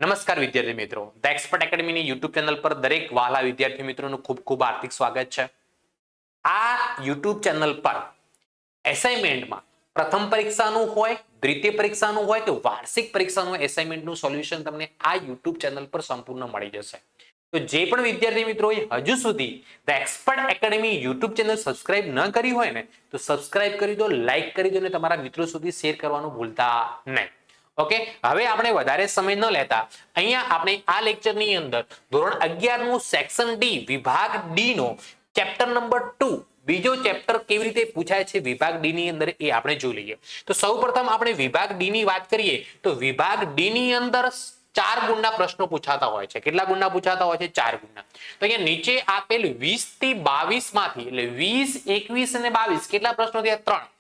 નમસ્કાર વિદ્યાર્થી મિત્રો, ધ એક્સપર્ટ એકેડમીની યુટ્યુબ ચેનલ પર દરેક વહાલા વિદ્યાર્થી મિત્રોનું ખૂબ ખૂબ હાર્દિક સ્વાગત છે. આ યુટ્યુબ ચેનલ પર એસાઇનમેન્ટમાં પ્રથમ પરીક્ષાનું હોય, દ્વિતીય પરીક્ષાનું હોય કે વાર્ષિક પરીક્ષાનું એસાઇનમેન્ટનું સોલ્યુશન તમને આ યુટ્યુબ ચેનલ પર સંપૂર્ણ મળી જશે. તો જે પણ વિદ્યાર્થી મિત્રોએ હજુ સુધી the expert academy YouTube channel subscribe ન કરી હોય ને તો સબસ્ક્રાઇબ કરી દો, લાઈક કરી દો અને તમારા મિત્રો સુધી શેર કરવાનું ભૂલતા નહીં. ઓકે, હવે આપણે વધારે સમય ન લેતા અહીંયા આપણે આ લેક્ચરની અંદર ધોરણ 11 નું સેક્શન ડી વિભાગ ડી નો ચેપ્ટર નંબર 2 બીજો ચેપ્ટર કેવી રીતે પૂછાય છે વિભાગ ડી ની અંદર એ આપણે જોઈ લઈએ. તો સૌપ્રથમ આપણે વિભાગ ડી ની વાત કરીએ તો વિભાગ ડી ની અંદર 4 ગુણના પ્રશ્નો પૂછાતા હોય છે. કેટલા ગુણના પૂછાતા હોય છે? 4 ગુણના. તો અહીંયા નીચે આપેલ 20 થી 22 માંથી એટલે 20, 21 અને 22 કેટલા પ્રશ્નો થયા? 3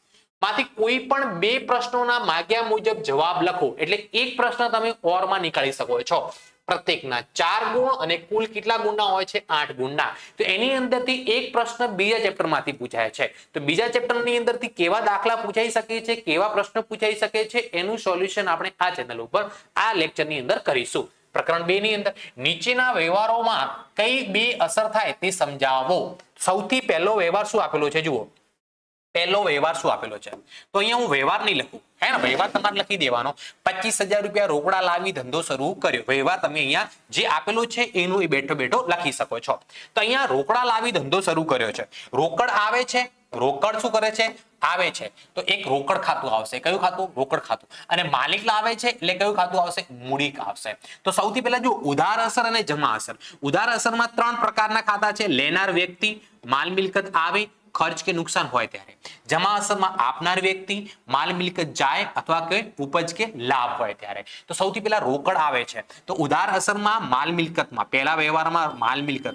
માંથી કોઈ પણ બે પ્રશ્નોના માગ્યા મુજબ જવાબ લખો એટલે એક પ્રશ્ન તમે ઓર માં નીકાળી શકો છો. પ્રત્યેકના 4 ગુણ અને કુલ કેટલા ગુણના હોય છે? 8 ગુણના. તો એની અંદરથી એક પ્રશ્ન બીજા ચેપ્ટરમાંથી પૂછાય છે. તો બીજા ચેપ્ટરની અંદરથી કેવા દાખલા પૂછાઈ શકે છે, કેવા પ્રશ્ન પૂછાઈ શકે છે એનું સોલ્યુશન આપણે આ ચેનલ ઉપર આ લેક્ચરની અંદર કરીશું. પ્રકરણ 2 ની અંદર નીચેના વ્યવહારોમાં કઈ બે અસર થાય તે સમજાવો. સૌથી પહેલો વ્યવહાર શું આપેલો છે જુઓ. પહેલો વ્યવહાર શું આપેલો છે? તો અહીંયા હું વ્યવહાર નહીં લખું, હે ને, વ્યવહાર તમારે લખી દેવાનો. 25,000 રૂપિયા રોકડા લાવી ધંધો શરૂ કર્યો. વ્યવહાર તમે અહીંયા જે આપેલો છે એનું એ બેઠો બેઠો લખી શકો છો. તો અહીંયા રોકડા લાવી ધંધો શરૂ કર્યો છે. રોકડ આવે છે, રોકડ શું કરે છે? આવે છે. તો એક રોકડ ખાતું આવશે. કયું ખાતું? રોકડ ખાતું. અને માલિક લાવે છે એટલે કયું ખાતું આવશે? મૂડી આવશે. તો સૌથી પહેલા જો ઉધાર અસર અને જમા અસર. ઉધાર અસરમાં 3 પ્રકારના ખાતા છે. લેનાર વ્યક્તિ, માલ મિલકત આવે, ખર્ચ કે નુકસાન હોય ત્યારે. જમા અસરમાં આપનાર વ્યક્તિ, માલ મિલકત જાય અથવા કે ઉપજ કે લાભ હોય ત્યારે. તો સૌથી પહેલા રોકડ આવે છે. તો ઉધાર અસરમાં માલ મિલકતમાં પહેલા વ્યવહારમાં માલ મિલકત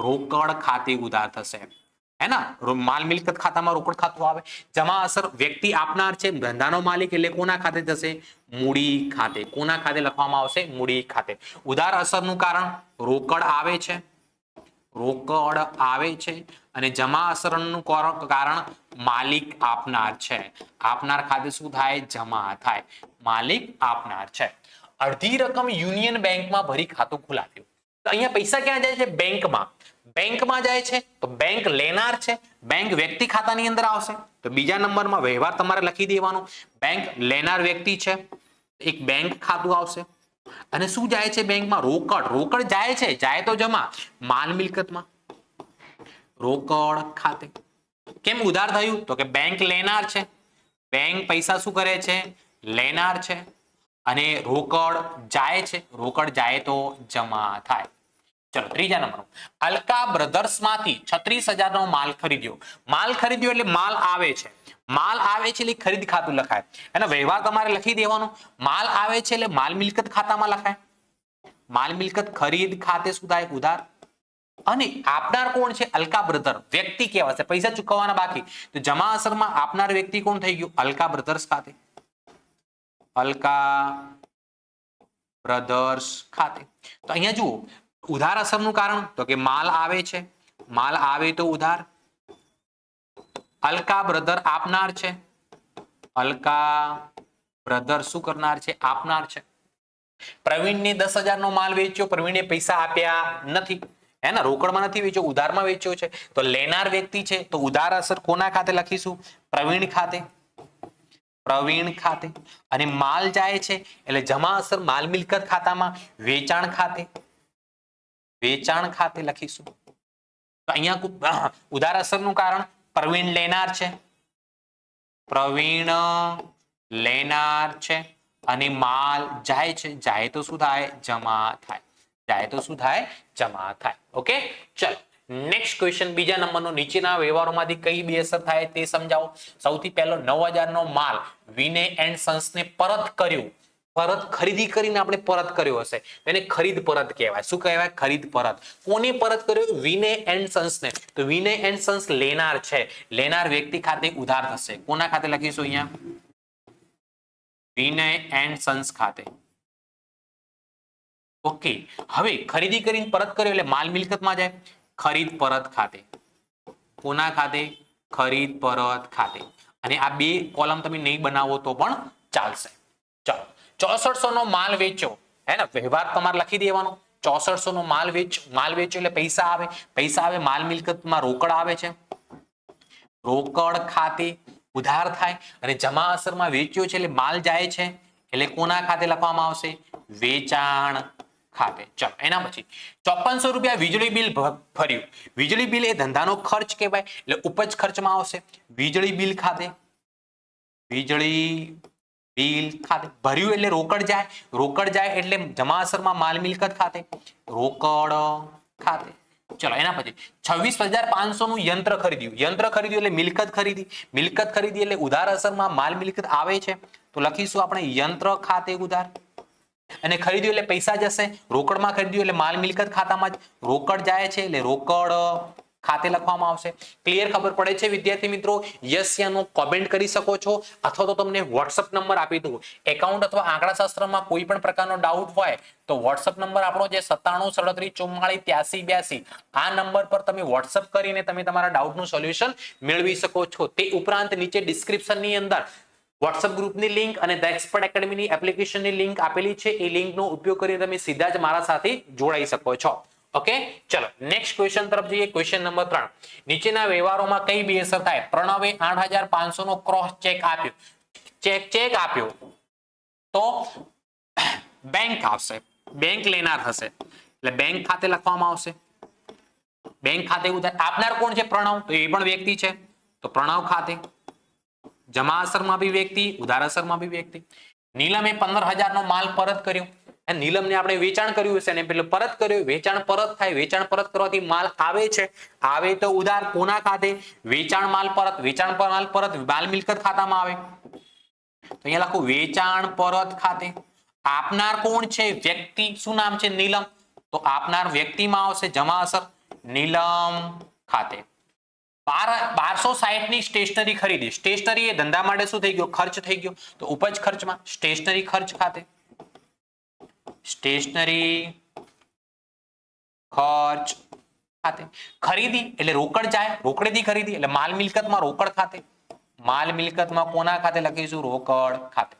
રોકડ ખાતે ઉધાર થશે, હે ના, માલ મિલકત ખાતામાં રોકડ ખાતું આવે. જમા અસર વ્યક્તિ આપનાર છે, ધંધાનો માલિક એટલે કોના ખાતે થશે? મૂડી ખાતે. કોના ખાતે લખવામાં આવશે? મૂડી ખાતે. ઉધાર અસરનું કારણ રોકડ આવે છે, રોકડ આવે છે અને જમા અસરનું કારણ માલિક આપનાર છે. આપનાર ખાતે શું થાય? જમા થાય. માલિક આપનાર છે. અડધી રકમ યુનિયન બેંકમાં ભરી ખાતું ખોલાવ્યું. તો અહીંયા પૈસા ક્યાં જાય છે? બેંકમાં. બેંકમાં જાય છે તો બેંક લેનાર છે, બેંક વ્યક્તિ ખાતાની અંદર આવશે. તો બીજા નંબરમાં વ્યવહાર તમારે લખી દેવાનો. બેંક લેનાર વ્યક્તિ છે, એક બેંક ખાતું આવશે. અને શું જાય છે બેંકમાં? રોકડ. રોકડ જાય છે, જાય તો જમા. માલ મિલકતમાં રોકડ ખાતે. કેમ ઉધાર થયું? તો કે બેંક લેનાર છે, બેંક પૈસા શું કરે છે? લેનાર છે. અને રોકડ જાય છે, રોકડ જાય તો જમા થાય. ચલો ત્રીજા નંબર, અલકા બ્રધર્સ માંથી 36,000 નો માલ ખરીદ્યો. માલ ખરીદ્યો એટલે માલ આવે છે. માલ આવે છે એટલે ખરીદ ખાતું લખાય. એનો વ્યવહાર તમારે લખી દેવાનો. માલ આવે છે એટલે માલ મિલકત ખાતામાં લખાય. માલ મિલકત ખરીદ ખાતે શું થાય? ઉધાર. અને આપનાર કોણ છે? અલકા બ્રધર વ્યક્તિ કહેવાશે, પૈસા ચૂકવવાના બાકી. તો જમા અસરમાં આપનાર વ્યક્તિ કોણ થઈ ગયું? અલકા બ્રધર્સ ખાતે. અલકા બ્રધર્સ ખાતે. તો અહીંયા જુઓ, ઉધાર અસરનું કારણ તો કે માલ આવે છે, માલ આવે તો ઉધાર. અલકા બ્રધર આપનાર છે, અલકા બ્રધર શું કરનાર છે? આપનાર છે. પ્રવીણને 10,000 નો માલ વેચ્યો, પ્રવીણે પૈસા આપ્યા નથી, હે ને, રોકડમાં નથી વેચ્યો, ઉધારમાં વેચ્યો છે. તો લેનાર વ્યક્તિ છે તો ઉધાર અસર કોના ખાતે લખીશું? પ્રવીણ ખાતે. પ્રવીણ ખાતે. અને માલ જાય છે એટલે જમા અસર માલ મિલકત ખાતામાં, વેચાણ ખાતે. વેચાણ ખાતે લખીશું. તો અહીંયા ઉધાર અસરનું કારણ પ્રવીણ લેનાર છે, પ્રવીણ લેનાર છે. અને માલ જાય છે, જાય તો શું થાય? જમા થાય. જાય તો શું થાય? જમા થાય. ઓકે, ચલો નેક્સ્ટ ક્વેશ્ચન. બીજા નંબરનો, નીચેના વ્યવહારોમાંથી કઈ બે અસર થાય તે સમજાવો. સૌથી પહેલો, 9,000 નો માલ વિનય એન્ડ સન્સને પરત કર્યો. પરત ખરીદી કરીને આપણે પરત કર્યો હશે એને ખરીદ પરત કહેવાય. શું કહેવાય? ખરીદ પરત. કોને પરત કર્યો? વિનય એન્ડ સન્સને. તો વિનય એન્ડ સન્સ લેનાર છે, લેનાર વ્યક્તિ ખાતે ઉધાર થશે. કોના ખાતે લખીશું? અહીંયા વિનય એન્ડ સન્સ ખાતે. ઓકે, હવે ખરીદી કરીને પરત કર્યો એટલે માલ મિલકતમાં જાય, ખરીદ પરત ખાતે. કોના ખાતે? ખરીદ પરત ખાતે. અને આ બે કોલમ તમે નહીં બનાવો તો પણ ચાલશે. ચાલો, 6400 નો માલ વેચ્યો, હે ને વ્યવહાર તમારે લખી દેવાનો 6400 નો માલ વેચ્યો એટલે પૈસા આવે માલ મિલકતમાં રોકડ આવે છે, રોકડ ખાતે ઉધાર થાય અને જમા અસરમાં વેચ્યો છે એટલે માલ જાય છે એટલે કોના ખાતે લખવામાં આવશે? વેચાણ ખાતે. ચલો એના પછી 5400 રૂપિયા વીજળી બિલ ભર્યું. વીજળી બિલ એ ધંધાનો ખર્ચ કહેવાય એટલે ઉપજ ખર્ચમાં આવશે વીજળી બિલ ખાતે. વીજળી બિલ ખાતે ભર્યું એટલે રોકડ જાય એટલે જમા અસરમાં માલ મિલકત ખાતે રોકડ ખાતે. ચલો એના પછી 26,500 નું યંત્ર ખરીદ્યું એટલે મિલકત ખરીદી એટલે ઉધાર અસરમાં માલ મિલકત આવે છે તો લખીશું આપણે યંત્ર ખાતે ઉધાર. અને ખરીદ્યું એટલે પૈસા જશે, રોકડમાં ખરીદ્યું એટલે માલ મિલકત ખાતામાં જ રોકડ જાય છે એટલે રોકડ ખાતે લખવામાં આવશે. ક્લિયર ખબર પડે છે વિદ્યાર્થી મિત્રો? યસ યા નો કોમેન્ટ કરી શકો છો અથવા તો તમને WhatsApp નંબર આપી દઉં. એકાઉન્ટ અથવા આંકડાશાસ્ત્રમાં કોઈ પણ પ્રકારનો ડાઉટ હોય તો WhatsApp નંબર આપણો જે 9737448382 આ નંબર પર તમે WhatsApp કરીને તમે તમારા ડાઉટનું સોલ્યુશન મેળવી શકો છો. તે ઉપરાંત નીચે ડિસ્ક્રિપ્શનની અંદર WhatsApp ગ્રુપની લિંક અને ધ એક્સપર્ટ એકેડમીની એપ્લિકેશનની લિંક આપેલી છે. એ લિંકનો ઉપયોગ કરીને તમે સીધા જ મારા સાથે જોડાઈ શકો છો. ઓકે, ચલો નેક્સ્ટ ક્વેશ્ચન તરફ જઈએ. Question number 3. નીચેના વ્યવહારોમાં કઈ બે અસર થાય? પ્રણવે 8500 નો ક્રોસ ચેક આપ્યો તો બેંક આવશે, બેંક લેનાર હશે એટલે બેંક ખાતે લખવામાં આવશે. બેંક ખાતે ઉધાર આપનાર કોણ છે? પ્રણવ. તો એ પણ વ્યક્તિ છે તો પ્રણવ ખાતે. જમા અસરમાં બી વ્યક્તિ, ઉધાર અસરમાં બી વ્યક્તિ. નીલમે 15000 નો માલ પરત કર્યો. નીલમને આપણે વેચાણ કર્યું હશે ને પેલું પરત કર્યું, વેચાણ પરત થાય, વેચાણ પરત કરવાથી માલ આવે છે, આવે તો ઉધાર કોના ખાતે? વેચાણ માલ પરત માલ મિલકત ખાતામાં આવે તો અહીંયા લખું વેચાણ પરત ખાતે. આપનાર કોણ છે? વ્યક્તિ. શું નામ છે? નીલમ. તો આપનાર વ્યક્તિમાં આવશે જમા અસર નીલમ ખાતે. 1260 ની સ્ટેશનરી ખરીદી. સ્ટેશનરી એ ધંધા માટે શું થઈ ગયો? ખર્ચ થઈ ગયો તો ઉપજ ખર્ચમાં સ્ટેશનરી ખર્ચ ખાતે. સ્ટેશનરી ખર્ચ ખાતે. ખરીદી એટલે રોકડ જાય, રોકડેથી ખરીદી એટલે માલ મિલકતમાં રોકડ ખાતે. માલ મિલકતમાં કોના ખાતે લખીશું? રોકડ ખાતે.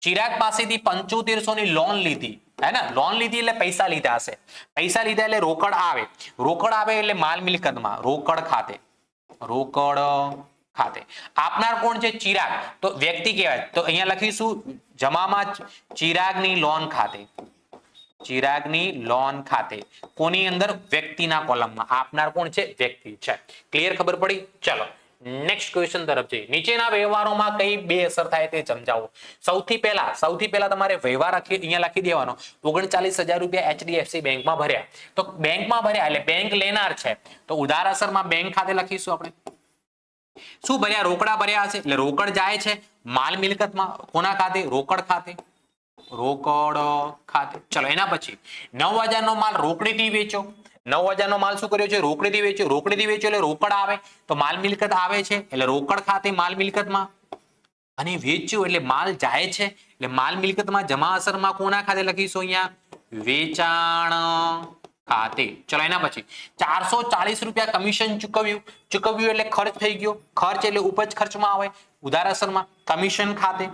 ચિરાગ પાસેથી 7500 ની લોન લીધી, હે ને? લોન લીધી એટલે પૈસા લીધા હશે. પૈસા લીધા એટલે રોકડ આવે એટલે માલ મિલકતમાં રોકડ ખાતે. રોકડ ખાતે. આપનાર કોણ છે? ચિરાગ. તો વ્યક્તિ કહેવાય તો અહીંયા લખીશું જમામાં ચિરાગની લોન ખાતે. ચિરાગની લોન ખાતે. કોની અંદર? વ્યક્તિના કોલમમાં. આપનાર કોણ છે? વ્યક્તિ છે. ક્લિયર ખબર પડી? ચલો નેક્સ્ટ ક્વેશ્ચન તરફ જઈએ. નીચેના વ્યવહારોમાં કઈ બે અસર થાય તે સમજાવો. સૌથી પહેલા તમારે વ્યવહાર અહીંયા લખી દેવાનો. 39000 રૂપિયા HDFC બેંકમાં ભર્યા. તો બેંકમાં ભર્યા એટલે બેંક લેનાર છે તો ઉધાર અસરમાં બેંક ખાતે લખીશું આપણે. શું ભર્યા? રોકડા ભર્યા હશે એટલે રોકડ જાય છે માલ મિલકતમાં કોના ખાતે? રોકડ ખાતે. રોકડ ખાતે. ચલો એના પછી 9000 નો માલ રોકડીથી વેચો. 9000 નો માલ શું કર્યો છે? રોકડીથી વેચ્યો. રોકડીથી વેચ્યો એટલે રોકડ આવે તો માલ મિલકત આવે છે એટલે રોકડ ખાતે માલ મિલકતમાં. અને વેચ્યું એટલે માલ જાય છે એટલે માલ મિલકતમાં જમા અસરમાં કોના ખાતે લખીશું? અહીંયા વેચાણ ખાતે. ચલો એના પછી 440 રૂપિયા કમિશન ચૂકવ્યું એટલે ખર્ચ થઈ ગયો. ખર્ચ એટલે ઉપજ ખર્ચમાં આવે ઉધાર અસરમાં કમિશન ખાતે.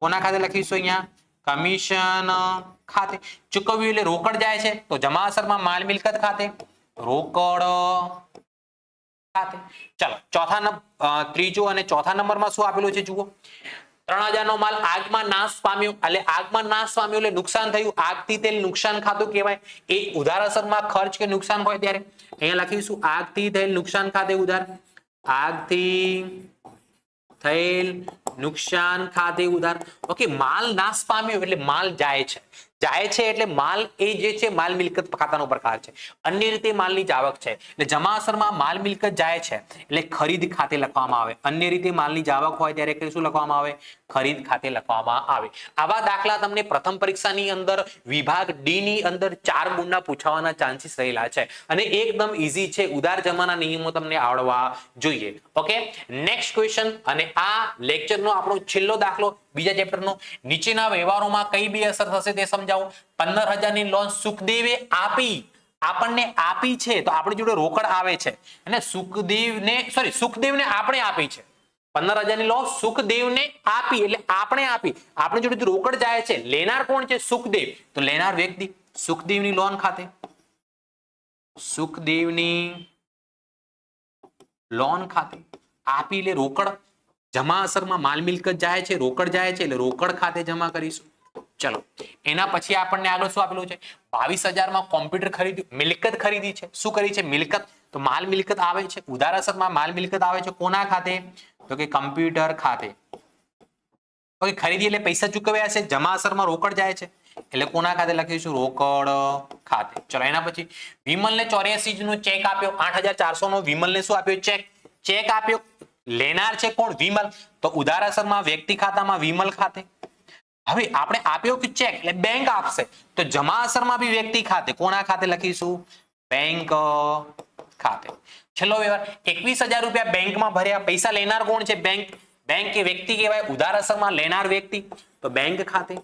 કોના ખાતે લખીશું? અહીંયા કમિશન ખાતે. ચૂકવ્યું એટલે રોકડ જાય છે તો જમા અસરમાં માલ મિલકત ખાતે રોકડ ખાતે. ચલો ત્રીજો અને ચોથા નંબરમાં શું આપેલું છે જુઓ. 3000 નો માલ આગમાં નાશ પામ્યો એટલે નુકસાન થયું. આગથી તેલ નુકસાન ખાતું કહેવાય. એ ઉધાર અસરમાં ખર્ચ કે નુકસાન હોય ત્યારે અહીંયા લખીશું આગથી થયેલ નુકસાન ખાતે ઉધાર. આગથી થયેલ નુકસાન ખાતે ઉધાર. ઓકે, માલ નાશ પામ્યો એટલે માલ જાય છે એટલે માલ એ જે છે માલ મિલકત ખાતાનો પ્રકાર છે. અન્ય રીતે માલની જાવક છે એટલે જમા અસરમાં માલ મિલકત જાય છે એટલે ખરીદ ખાતે લખવામાં આવે. અન્ય રીતે માલની જાવક હોય ત્યારે શું લખવામાં આવે? ખરીદ ખાતે લખવામાં આવે. આવા દાખલા તમને પ્રથમ પરીક્ષાની અંદર વિભાગ ડી ની અંદર 4 ગુણના પૂછાવાના ચાન્સીસ રહેલા છે અને એકદમ ઈઝી છે. ઉધાર જમાના નિયમો તમને આવડવા જોઈએ. ઓકે, નેક્સ્ટ ક્વેશ્ચન અને આ લેક્ચરનો આપણો છેલ્લો દાખલો બીજા ચેપ્ટરનો. નીચેના વ્યવહારોમાં કઈ બે અસર થશે તે સમજાવો. 15000 ની લોન સુખદેવે આપણને આપી છે તો આપણી જોડે રોકડ આવે છે અને સુખદેવને આપણે આપી છે 15,000 ની લો સુખદેવને આપી એટલે આપણે આપી, આપણી જોડે રોકડ જાય છે, લેનાર કોણ છે? સુખદેવ. તો લેનાર વ્યક્તિ સુખદેવની લોન ખાતે, સુખદેવની લોન ખાતે આપી એટલે રોકડ, જમા અસરમાં માલ મિલકત જાય છે, રોકડ જાય છે એટલે રોકડ ખાતે જમા કરીશું. ચલો એના પછી આપણને આગળ શું આપેલું છે? 22,000 માં કોમ્પ્યુટર ખરીદ્યું, મિલકત ખરીદી છે. શું કરી છે? મિલકત. તો માલ મિલકત આવે છે, ઉધાર અસરમાં માલ મિલકત આવે છે કોના ખાતે? તો કે કમ્પ્યુટર ખાતે. ઓકે, ખરીદી એટલે પૈસા ચૂકવ્યા છે, જમા અસરમાં રોકડ જાય છે એટલે કોના ખાતે લખીશું? રોકડ ખાતે. ચલો એના પછી વિમલને 84 નો ચેક આપ્યો, 8,400 નો વિમલને શું આપ્યો? ચેક. ચેક આપ્યો, લેનાર છે કોણ? વિમલ. તો ઉધાર અસરમાં વ્યક્તિ ખાતામાં વિમલ ખાતે. હવે આપણે આપ્યો કે ચેક એટલે બેંક આપશે, તો જમા અસરમાં બી વ્યક્તિ ખાતે, કોના ખાતે લખીશું? બેંક ખાતે. છેલ્લો વ્યવહાર 21,000 રૂપિયા બેંકમાં ભર્યા, પૈસા લેનાર કોણ છે? બેંક. બેંક કે વ્યક્તિ કહેવાય, ઉધાર અસરમાં લેનાર વ્યક્તિ, તો બેંક ખાતે.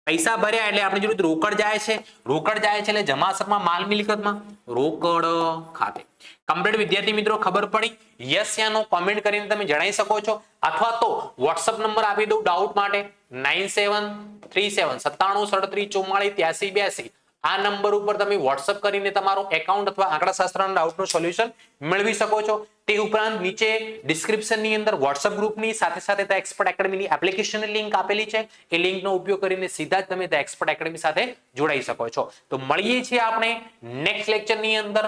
પૈસા ભર્યા એટલે આપણી જોડે રોકડ જાય છે, રોકડ જાય છે એટલે જમા અસરમાં માલ મિલકતમાં રોકડ ખાતે. કમ્પ્લીટ વિદ્યાર્થી મિત્રો ખબર પડી? યસ યા નો કોમેન્ટ કરીને તમે જણાવી શકો છો, અથવા તો WhatsApp નંબર આપી દઉં ડાઉટ માટે 973797374483 આ નંબર ઉપર તમે WhatsApp કરીને તમારો એકાઉન્ટ અથવા આંકડાશાસ્ત્રના ડાઉટનું સોલ્યુશન મેળવી શકો છો. તે ઉપરાંત નીચે ડિસ્ક્રિપ્શનની અંદર WhatsApp ગ્રુપની સાથે સાથે The Expert Academyની એપ્લિકેશનની લિંક આપેલી છે. એ લિંકનો ઉપયોગ કરીને સીધા જ તમે The Expert Academy સાથે જોડાઈ શકો છો. તો મળીએ છીએ આપણે નેક્સ્ટ લેક્ચરની અંદર.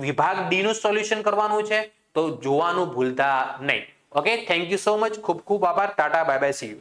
વિભાગ ડી નું સોલ્યુશન કરવાનું છે, તો જોવાનું ભૂલતા નહીં. Okay, thank you so much. ખૂબ ખૂબ આભાર. Tata, bye bye, C you.